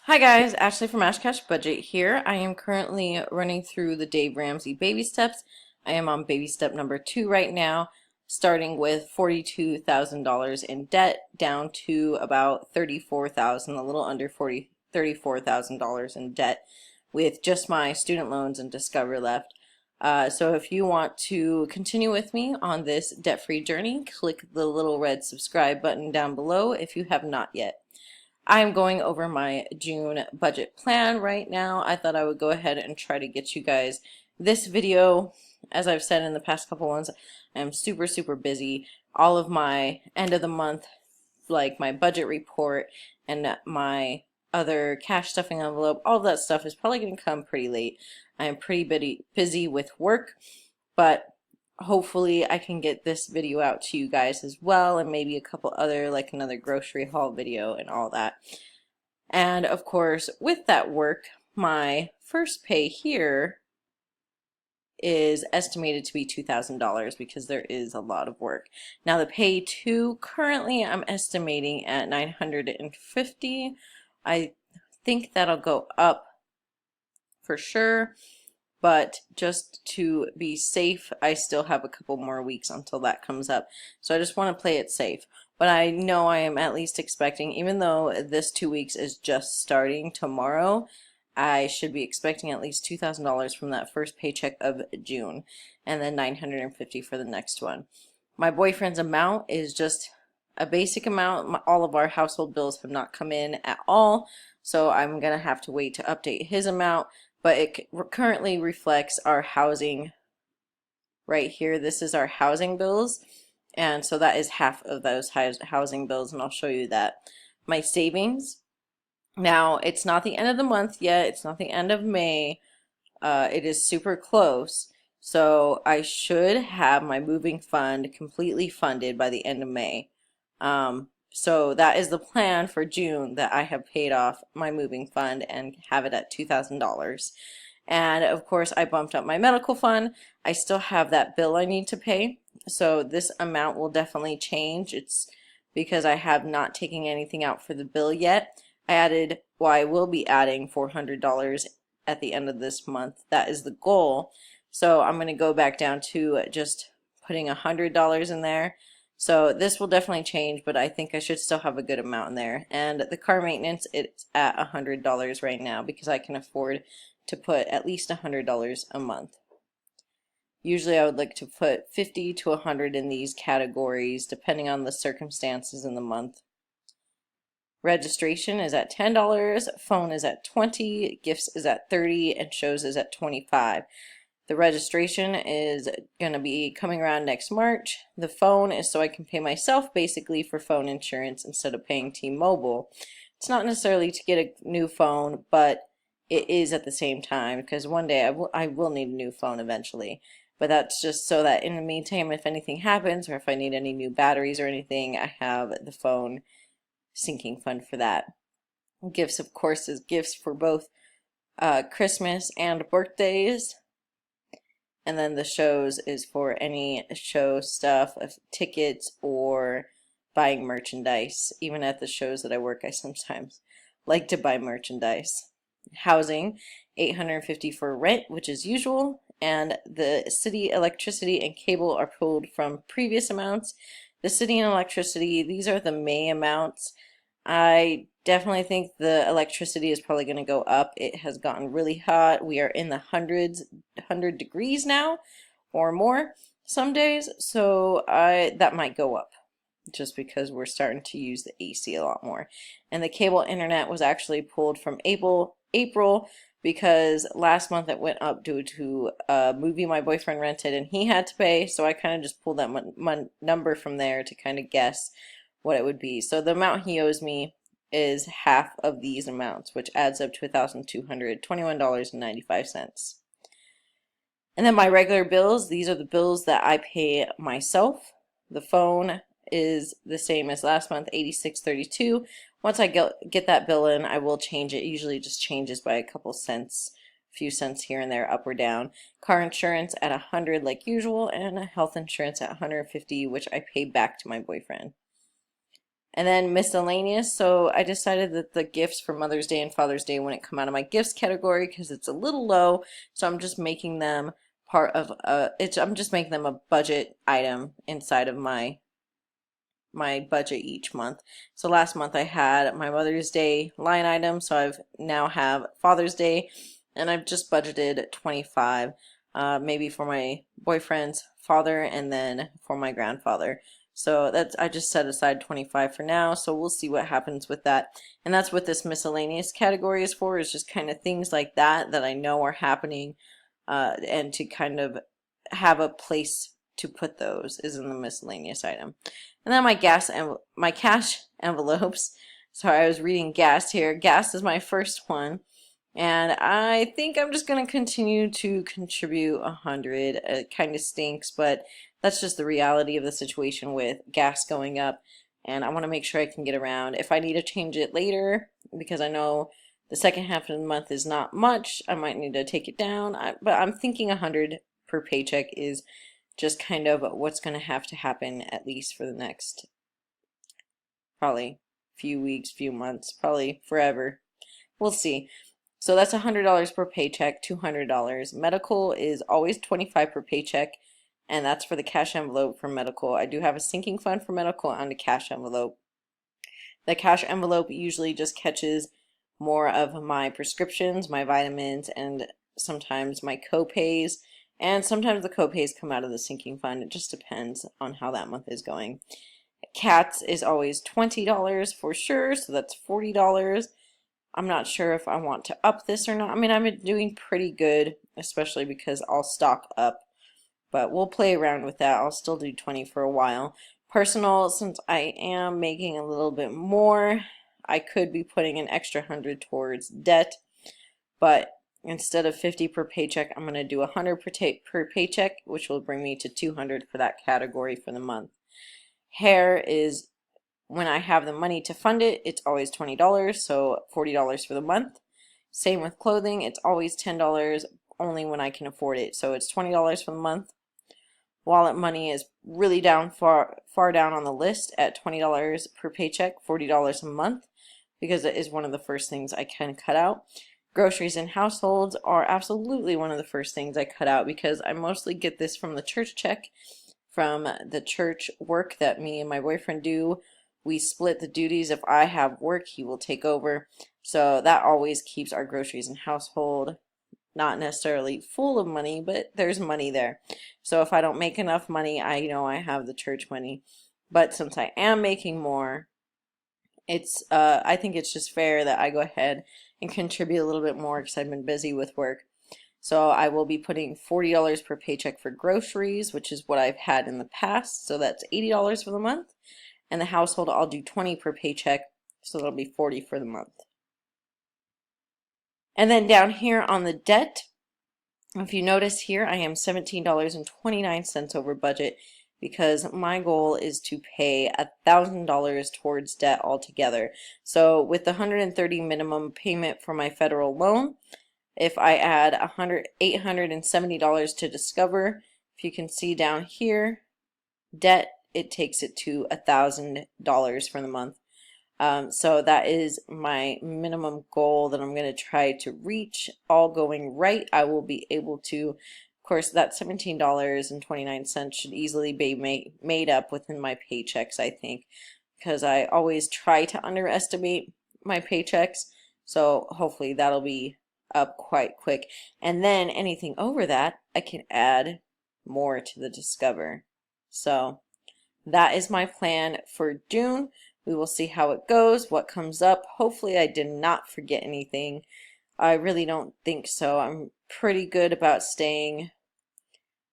Hi guys, Ashley from Ash Cash Budget here. I am currently running through the Dave Ramsey baby steps. I am on baby step number 2 right now, starting with $42,000 in debt down to about 34,000, a little under $34,000 in debt with just my student loans and Discover left. So if you want to continue with me on this debt-free journey, click the little red subscribe button down below if you have not yet. I'm going over my June budget plan right now. I thought I would go ahead and try to get you guys this video. As I've said in the past couple ones, I'm super busy. All of my end of the month, like my budget report and my other cash stuffing envelope, all that stuff is probably going to come pretty late. I am pretty busy with work, but hopefully I can get this video out to you guys as well, and maybe a couple other, like another grocery haul video and all that. And of course, with that work, my first pay here is estimated to be $2,000 because there is a lot of work. Now the pay 2 currently I'm estimating at $950. I think that'll go up for sure, but just to be safe, I still have a couple more weeks until that comes up. So I just want to play it safe. But I know I am at least expecting, even though this 2 weeks is just starting tomorrow, I should be expecting at least $2,000 from that first paycheck of June, and then $950 for the next one. My boyfriend's amount is just a basic amount. All of our household bills have not come in at all, so I'm gonna have to wait to update his amount, but it currently reflects our housing right here. This is our housing bills, and so that is half of those housing bills, and I'll show you that. My savings, now it's not the end of the month yet, it's not the end of May, it is super close, so I should have my moving fund completely funded by the end of May. So that is the plan for June, that I have paid off my moving fund and have it at $2,000. And of course I bumped up my medical fund. I still have that bill I need to pay, so this amount will definitely change. It's because I have not taken anything out for the bill yet. I will be adding $400 at the end of this month. That is the goal. So I'm going to go back down to just putting $100 in there. So this will definitely change, but I think I should still have a good amount in there. And the car maintenance, it's at $100 right now because I can afford to put at least $100 a month. Usually I would like to put 50 to 100 in these categories depending on the circumstances in the month. Registration is at $10, phone is at $20, gifts is at $30, and shows is at $25. The registration is going to be coming around next March. The phone is so I can pay myself basically for phone insurance instead of paying T-Mobile. It's not necessarily to get a new phone, but it is at the same time, because one day I will need a new phone eventually. But that's just so that in the meantime, if anything happens or if I need any new batteries or anything, I have the phone sinking fund for that. Gifts, of course, is gifts for both Christmas and birthdays. And then the shows is for any show stuff, tickets, or buying merchandise. Even at the shows that I work, I sometimes like to buy merchandise. Housing, $850 for rent, which is usual, and the city electricity and cable are pulled from previous amounts. The city and electricity, these are the May amounts. I definitely think the electricity is probably going to go up. It has gotten really hot. We are in the 100 degrees now or more some days, so that might go up just because we're starting to use the AC a lot more. And the cable internet was actually pulled from April because last month it went up due to a movie my boyfriend rented and he had to pay, so I kind of just pulled that number from there to kind of guess what it would be. So the amount he owes me is half of these amounts, which adds up to $1,221.95. And then my regular bills, these are the bills that I pay myself. The phone is the same as last month, $86.32. Once I get that bill in, I will change it. It usually just changes by a couple cents, a few cents here and there, up or down. Car insurance at $100 like usual, and health insurance at $150, which I pay back to my boyfriend. And then miscellaneous. So I decided that the gifts for Mother's Day and Father's Day wouldn't come out of my gifts category because it's a little low. So I'm just making them part of I'm just making them a budget item inside of my budget each month. So last month I had my Mother's Day line item, so I've now have Father's Day, and I've just budgeted 25, maybe for my boyfriend's father and then for my grandfather. So I just set aside 25 for now, so we'll see what happens with that. And that's what this miscellaneous category is for, is just kind of things like that that I know are happening, and to kind of have a place to put those is in the miscellaneous item. And then my cash envelopes. Sorry, I was reading gas here. Gas is my first one. And I think I'm just going to continue to contribute 100. It kind of stinks, but that's just the reality of the situation with gas going up. And I want to make sure I can get around. If I need to change it later, because I know the second half of the month is not much, I might need to take it down. But I'm thinking 100 per paycheck is just kind of what's going to have to happen, at least for the next probably few weeks, few months, probably forever. We'll see. So that's $100 per paycheck, $200. Medical is always 25 per paycheck, and that's for the cash envelope for medical. I do have a sinking fund for medical and a cash envelope. The cash envelope usually just catches more of my prescriptions, my vitamins, and sometimes my co-pays. And sometimes the co-pays come out of the sinking fund. It just depends on how that month is going. Cats is always $20 for sure, so that's $40. I'm not sure if I want to up this or not. I mean, I've been doing pretty good, especially because I'll stock up. But we'll play around with that. I'll still do 20 for a while. Personal, since I am making a little bit more, I could be putting an extra 100 towards debt. But instead of 50 per paycheck, I'm going to do 100 per paycheck, which will bring me to 200 for that category for the month. Hair is, when I have the money to fund it, it's always $20, so $40 for the month. Same with clothing, it's always $10 only when I can afford it, so it's $20 for the month. Wallet money is really down, far down on the list at $20 per paycheck, $40 a month, because it is one of the first things I can cut out. Groceries and households are absolutely one of the first things I cut out, because I mostly get this from the church check, from the church work that me and my boyfriend do. We split the duties. If I have work, he will take over. So that always keeps our groceries and household not necessarily full of money, but there's money there. So if I don't make enough money, I know I have the church money. But since I am making more, I think it's just fair that I go ahead and contribute a little bit more because I've been busy with work. So I will be putting $40 per paycheck for groceries, which is what I've had in the past. So that's $80 for the month. And the household, I'll do 20 per paycheck, so that'll be 40 for the month. And then down here on the debt, if you notice here, I am $17.29 over budget, because my goal is to pay $1,000 towards debt altogether. So with the $130 minimum payment for my federal loan, if I add $870 to Discover, if you can see down here, debt, it takes it to $1,000 for the month. So that is my minimum goal that I'm going to try to reach. All going right, I will be able to, of course, that $17.29 should easily be made up within my paychecks, I think, because I always try to underestimate my paychecks. So hopefully that'll be up quite quick. And then anything over that, I can add more to the Discover. So that is my plan for June. We will see how it goes, what comes up. Hopefully I did not forget anything. I really don't think so. I'm pretty good about staying,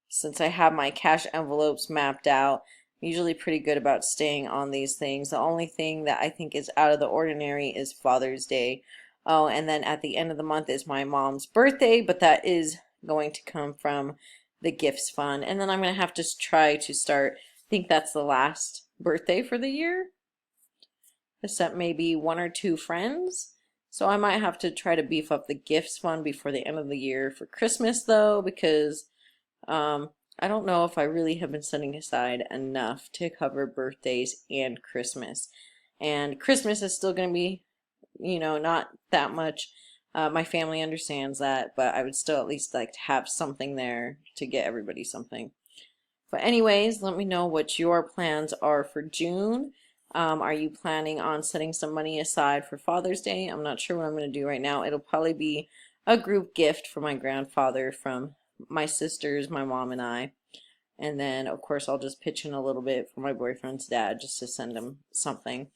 since I have my cash envelopes mapped out, I'm usually pretty good about staying on these things. The only thing that I think is out of the ordinary is Father's Day. Oh, and then at the end of the month is my mom's birthday, but that is going to come from the gifts fund. And then I'm going to have to try to start, I think that's the last birthday for the year, except maybe one or two friends. So I might have to try to beef up the gifts fund before the end of the year for Christmas, though, because I don't know if I really have been setting aside enough to cover birthdays and Christmas. And Christmas is still going to be, you know, not that much. My family understands that, but I would still at least like to have something there to get everybody something. But anyways, let me know what your plans are for June. Are you planning on setting some money aside for Father's Day? I'm not sure what I'm going to do right now. It'll probably be a group gift for my grandfather from my sisters, my mom, and I. And then, of course, I'll just pitch in a little bit for my boyfriend's dad just to send him something.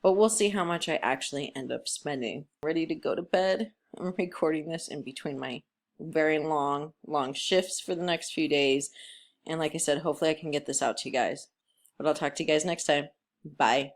But we'll see how much I actually end up spending. Ready to go to bed. I'm recording this in between my very long shifts for the next few days. And like I said, hopefully I can get this out to you guys. But I'll talk to you guys next time. Bye.